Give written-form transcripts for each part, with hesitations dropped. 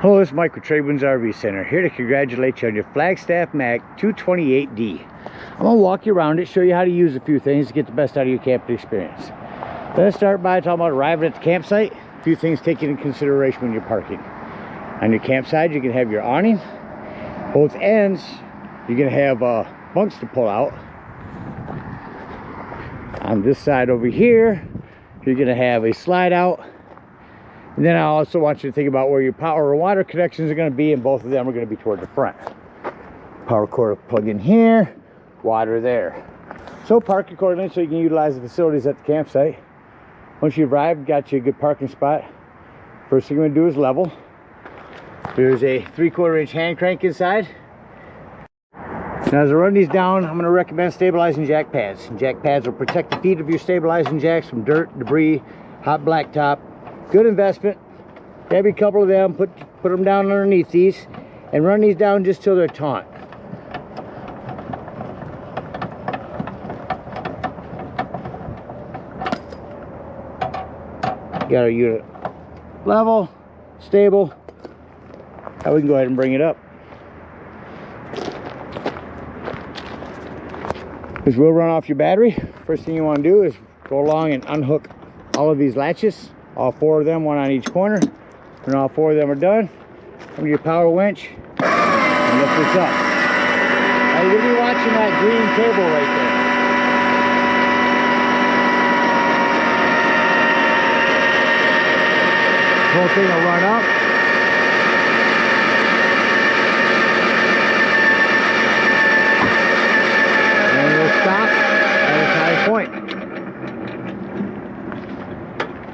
Hello, it's Mike with TradeWinds RV Center, here to congratulate you on your Flagstaff Mac 228D. I'm going to walk you around it, show you how to use a few things to get the best out of your camping experience. Let's start by talking about arriving at the campsite. A few things taken into consideration when you're parking. On your campsite, you can have your awning. Both ends, you're going to have bunks to pull out. On this side over here, you're going to have a slide out. And then I also want you to think about where your power or water connections are going to be, and both of them are going to be toward the front. Power cord plug in here, water there. So park accordingly so you can utilize the facilities at the campsite. Once you've arrived, got you a good parking spot. First thing you're going to do is level. There's a 3/4 inch hand crank inside. Now as I run these down, I'm going to recommend stabilizing jack pads. Jack pads will protect the feet of your stabilizing jacks from dirt, debris, hot blacktop. Good investment. Grab a couple of them, put them down underneath these, and run these down just till they're taut. Got our unit level, stable. Now we can go ahead and bring it up. This will run off your battery. First thing you want to do is go along and unhook all of these latches. All 4 of them, one on each corner. When all 4 of them are done, come to your power winch and lift this up. Now you're going to be watching that green cable right there. The whole thing will run up. And it will stop at its highest point.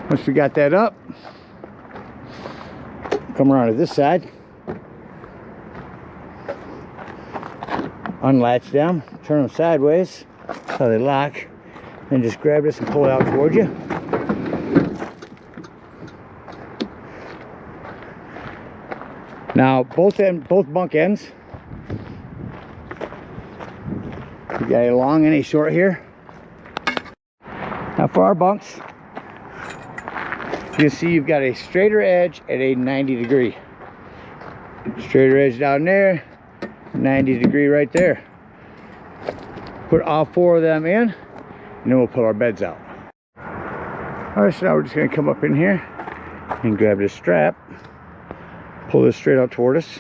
Once we got that up, come around to this side, unlatch them, turn them sideways, that's how they lock, then just grab this and pull it out towards you. Now both bunk ends, we got a long and a short here. Now for our bunks, you can see you've got a straighter edge at a 90-degree. Straighter edge down there, 90-degree right there. Put all 4 of them in, and then we'll pull our beds out. Alright, so now we're just going to come up in here and grab this strap, pull this straight out toward us.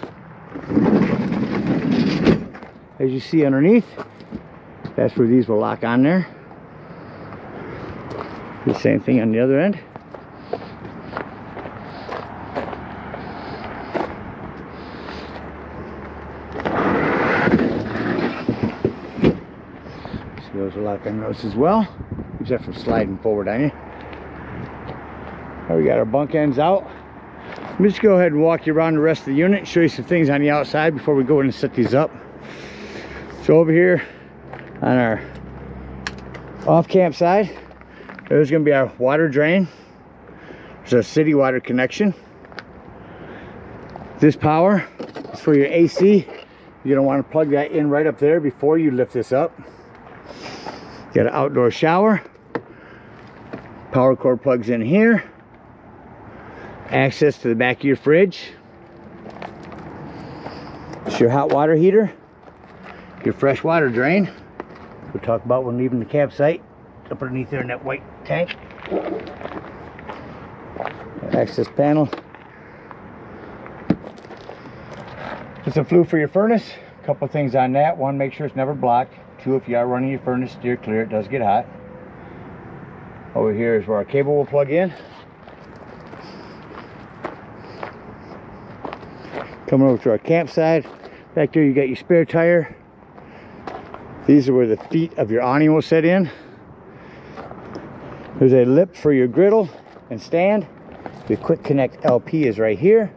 As you see underneath, that's where these will lock on there. The same thing on the other end. Those will lock on those as well. Keeps that from sliding forward on you. Now we got our bunk ends out. Let me just go ahead and walk you around the rest of the unit and show you some things on the outside before we go in and set these up. So over here on our off camp side, there's going to be our water drain. There's our city water connection. This power is for your AC. You're going to want to plug that in right up there before you lift this up. Got an outdoor shower. Power cord plugs in here. Access to the back of your fridge. It's your hot water heater. Your fresh water drain. We'll talk about when leaving the campsite. Up underneath there in that white tank. Access panel. Just a flue for your furnace. A couple of things on that. 1, make sure it's never blocked. 2, if you are running your furnace, steer clear. It does get hot. Over here is where our cable will plug in. Coming over to our campsite. Back there you got your spare tire. These are where the feet of your awning will set in. There's a lip for your griddle and stand. Your quick connect LP is right here.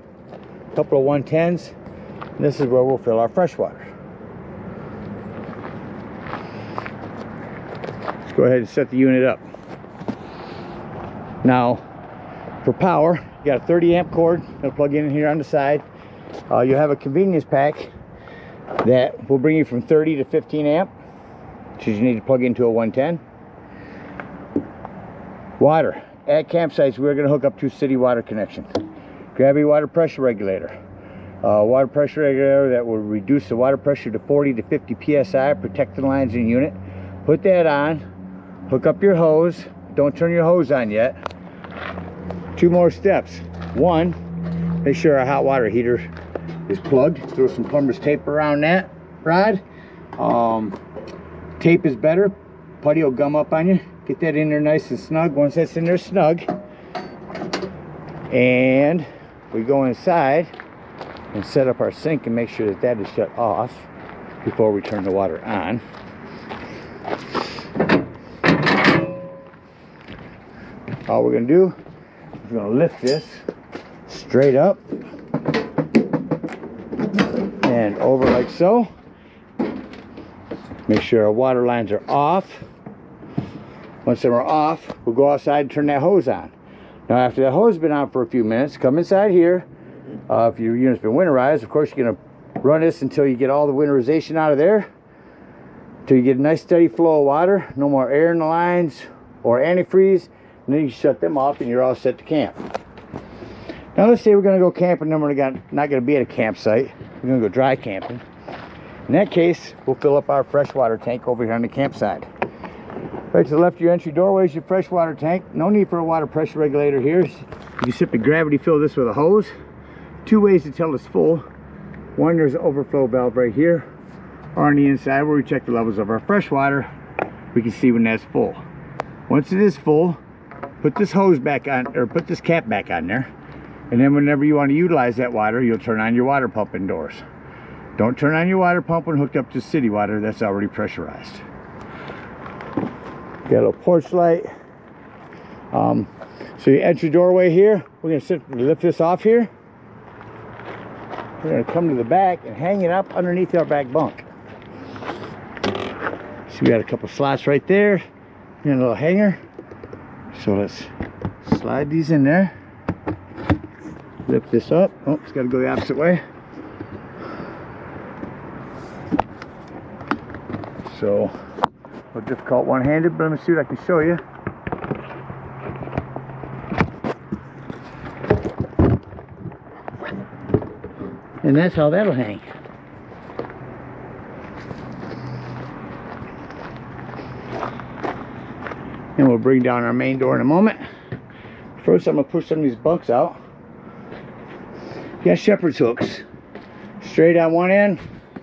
A couple of 110s. And this is where we'll fill our fresh water. Let's go ahead and set the unit up. Now for power, you got a 30 amp cord that'll plug in here on the side. You'll have a convenience pack that will bring you from 30 to 15 amp, which you need to plug into a 110. Water. At campsites, we're going to hook up to city water connection. Grab your water pressure regulator. water pressure regulator that will reduce the water pressure to 40 to 50 psi, protect the lines in the unit. Put that on, hook up your hose. Don't turn your hose on yet. 2 more steps. 1, make sure our hot water heater is plugged. Throw some plumber's tape around that rod. Tape is better. Putty will gum up on you. Get that in there nice and snug. Once that's in there snug, and we go inside and set up our sink and make sure that that is shut off before we turn the water on. All we're going to do is we're going to lift this straight up and over like so. Make sure our water lines are off. Once they are off, we'll go outside and turn that hose on. Now after that hose has been on for a few minutes, come inside here. If your unit's been winterized, of course you're going to run this until you get all the winterization out of there, until you get a nice steady flow of water, no more air in the lines or antifreeze, and then you shut them off and you're all set to camp. Now let's say we're going to go camping, then we're not going to be at a campsite, we're going to go dry camping. In that case, we'll fill up our freshwater tank over here on the campsite. Right to the left of your entry doorway is your freshwater tank. No need for a water pressure regulator here. You can simply gravity fill this with a hose. 2 ways to tell it's full. 1, there's an overflow valve right here, or on the inside where we check the levels of our fresh water. We can see when that's full. Once it is full, put this hose back on, or put this cap back on there, and then whenever you want to utilize that water, you'll turn on your water pump indoors. Don't turn on your water pump when hooked up to city water that's already pressurized. Got a little porch light. So your entry doorway here, we're going to simply lift this off here. We're going to come to the back and hang it up underneath our back bunk. So we got a couple slots right there and a little hanger. So let's slide these in there. Lift this up. Oh, it's got to go the opposite way. So, a little difficult one-handed, but let me see what I can show you. And that's how that'll hang. And we'll bring down our main door in a moment. First, I'm going to push some of these bunks out. You got shepherd's hooks. Straight on one end,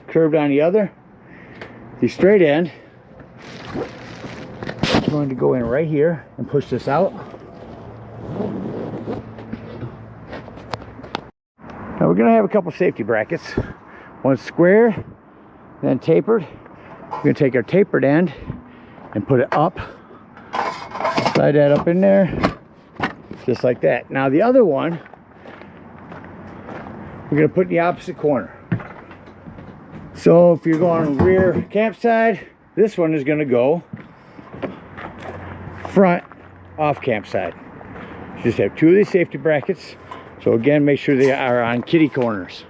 curved on the other. The straight end is going to go in right here and push this out. Now we're going to have a couple safety brackets. One square, then tapered. We're going to take our tapered end and put it up. Slide that up in there, just like that. Now the other one, we're going to put in the opposite corner. So if you're going rear campsite, this one is going to go front off campsite. You just have 2 of these safety brackets. So again, make sure they are on kitty corners.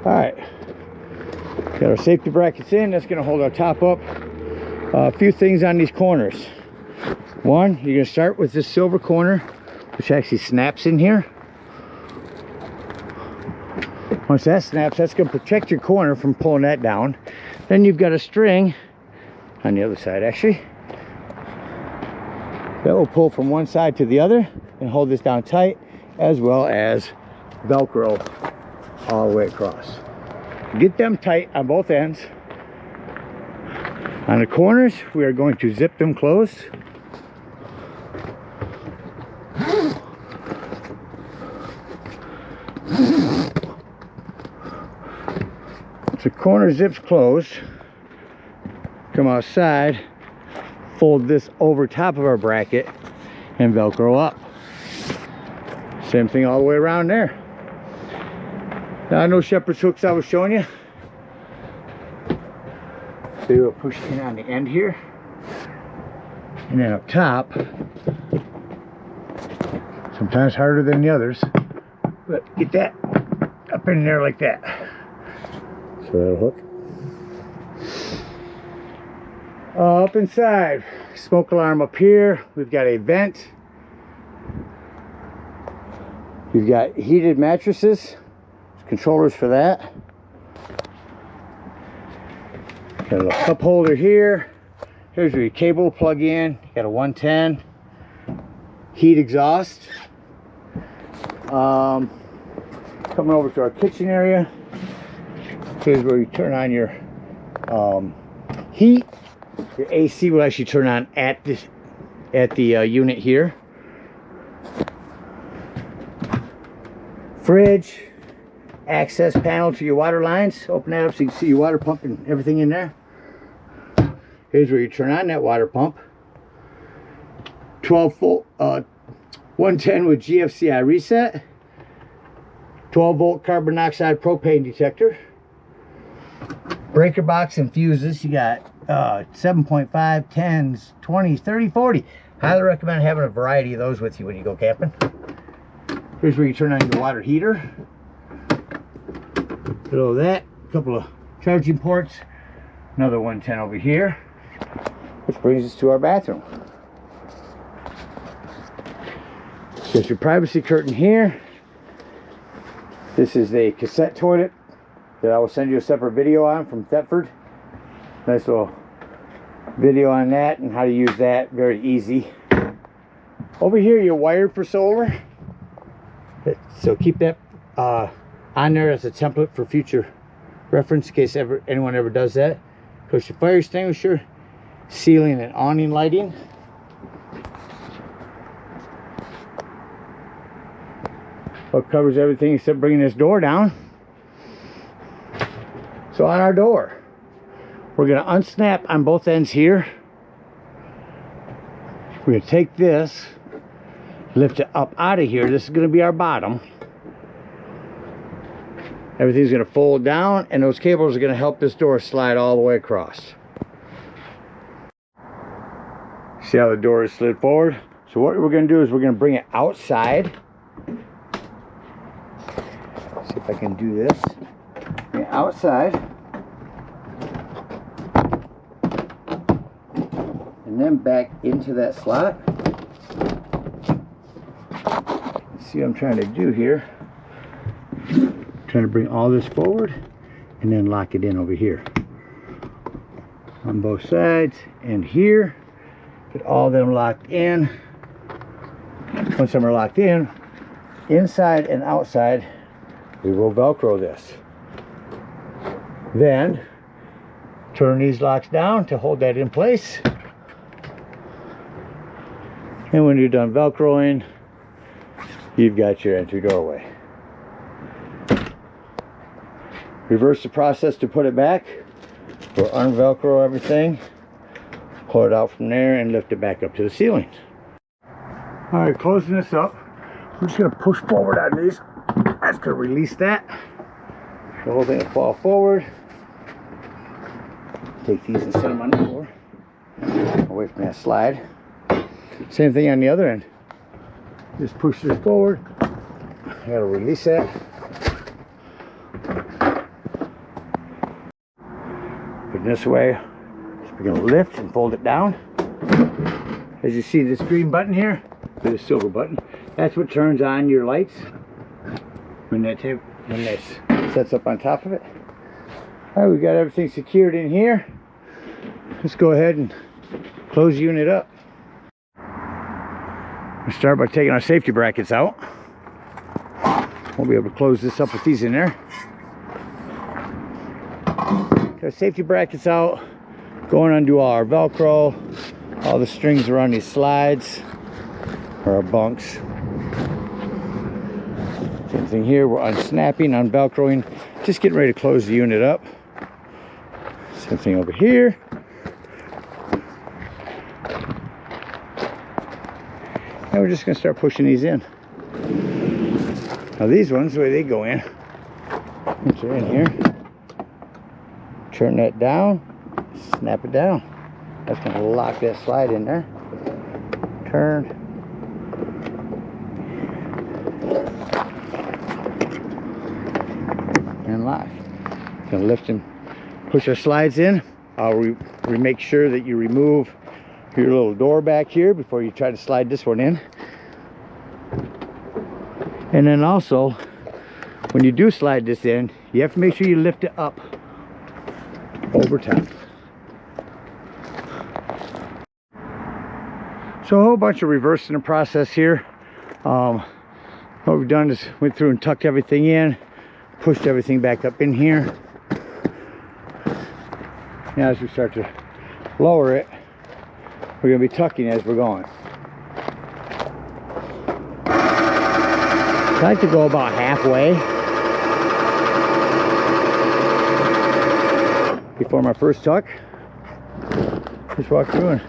Alright, got our safety brackets in. That's going to hold our top up. A few things on these corners. One, you're going to start with this silver corner, which actually snaps in here. Once that snaps, that's going to protect your corner from pulling that down. Then you've got a string on the other side, actually, that will pull from one side to the other and hold this down tight, as well as Velcro all the way across. Get them tight on both ends. On the corners, we are going to zip them closed. The corner zips closed. Come outside, fold this over top of our bracket and Velcro up. Same thing all the way around there. Now, no shepherd's hooks I was showing you. So you'll push in on the end here, and then up top, sometimes harder than the others, but get that up in there like that. So that'll hook. Up inside, smoke alarm up here. We've got a vent You've got heated mattresses, controllers for that. Got a little cup holder here. Here's where your cable plug in. You got a 110 heat exhaust. Coming over to our kitchen area. Here's where you turn on your heat. Your AC will actually turn on at the unit here. Fridge, access panel to your water lines. Open that up so you can see your water pump and everything in there. Here's where you turn on that water pump. 12 volt, 110 with GFCI reset. 12 volt carbon monoxide propane detector. Breaker box and fuses. You got 7.5, 10s, 20s, 30, 40. Highly recommend having a variety of those with you when you go camping. Here's where you turn on your water heater. Below that, a couple of charging ports. Another 110 over here. Which brings us to our bathroom. There's your privacy curtain here. This is a cassette toilet that I will send you a separate video on from Thetford. Nice little video on that and how to use that. Very easy. Over here, you're wired for solar. So keep that on there as a template for future reference in case anyone ever does that. Of course, your fire extinguisher, ceiling and awning lighting. What covers everything except bringing this door down. So on our door, we're going to unsnap on both ends here. We're going to take this, lift it up out of here. This is going to be our bottom. Everything's going to fold down, and those cables are going to help this door slide all the way across. See how the door is slid forward? So what we're going to do is we're going to bring it outside. See if I can do this. Bring it outside. And then back into that slot. See what I'm trying to do here. Trying to bring all this forward and then lock it in over here. On both sides and here. Get all of them locked in. Once them are locked in, inside and outside, we will Velcro this. Then turn these locks down to hold that in place. And when you're done Velcroing, you've got your entry doorway. Reverse the process to put it back. We'll unvelcro everything, pull it out from there, and lift it back up to the ceiling. Alright, closing this up. We're just going to push forward on these. That's going to release that. The whole thing will fall forward. Take these and set them on the floor. Away from that slide. Same thing on the other end. Just push this forward. I got to release that. Put it this way. So we're going to lift and fold it down. As you see, this green button here, the silver button, that's what turns on your lights when this sets up on top of it. All right, we got everything secured in here. Let's go ahead and close the unit up. We'll start by taking our safety brackets out. We'll be able to close this up with these in there. Got our safety brackets out. Going to undo all our Velcro. All the strings around these slides or our bunks. Same thing here. We're unsnapping, unvelcroing. Just getting ready to close the unit up. Same thing over here. And we're just going to start pushing these in. Now these ones, the way they go in, once they're in here, turn that down, snap it down. That's going to lock that slide in there. Turn. And lock. Going to lift and push our slides in. I'll make sure that you remove your little door back here before you try to slide this one in. And then also, when you do slide this in, you have to make sure you lift it up over top. So a whole bunch of reversing the process here. What we've done is went through and tucked everything in, pushed everything back up in here. Now as we start to lower it, we're going to be tucking as we're going. I like to go about halfway before my first tuck. Just walk through and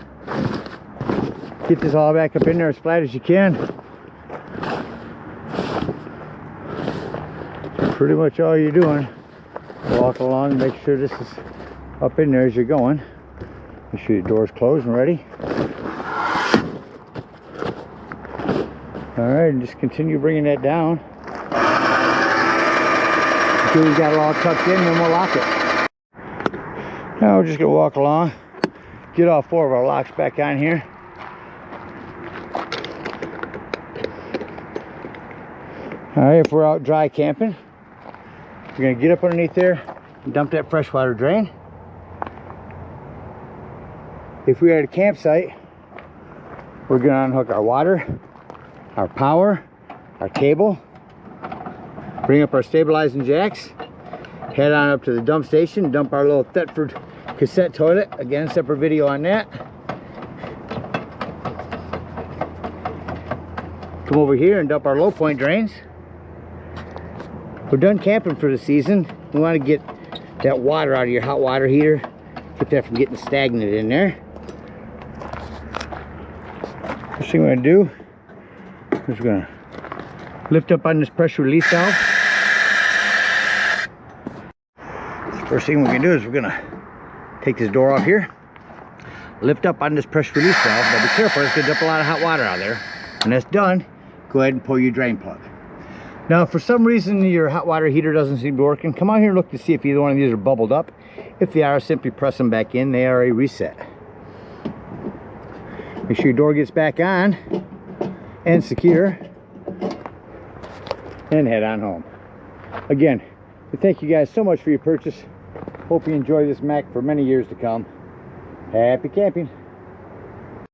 get this all back up in there as flat as you can. Pretty much all you're doing. Walk along and make sure this is up in there as you're going. Make sure your door's closed and ready. Alright, and just continue bringing that down until we've got it all tucked in, then we'll lock it. Now we're just going to walk along, get all 4 of our locks back on here. Alright, if we're out dry camping, we're going to get up underneath there and dump that freshwater drain. If we're at a campsite, we're going to unhook our water, our power, our cable, bring up our stabilizing jacks, head on up to the dump station, dump our little Thetford cassette toilet. Again, separate video on that. Come over here and dump our low point drains. We're done camping for the season. We want to get that water out of your hot water heater, get that from getting stagnant in there. First thing we're going to do is we're going to lift up on this pressure release valve. First thing we're going to do is we're going to take this door off here, lift up on this pressure release valve. But be careful, it's going to dump a lot of hot water out of there. When that's done, go ahead and pull your drain plug. Now, if for some reason your hot water heater doesn't seem to be working, come out here and look to see if either one of these are bubbled up. If they are, simply press them back in. They are a reset. Make sure your door gets back on and secure, and head on home. Again, thank you guys so much for your purchase. Hope you enjoy this Mac for many years to come. Happy camping.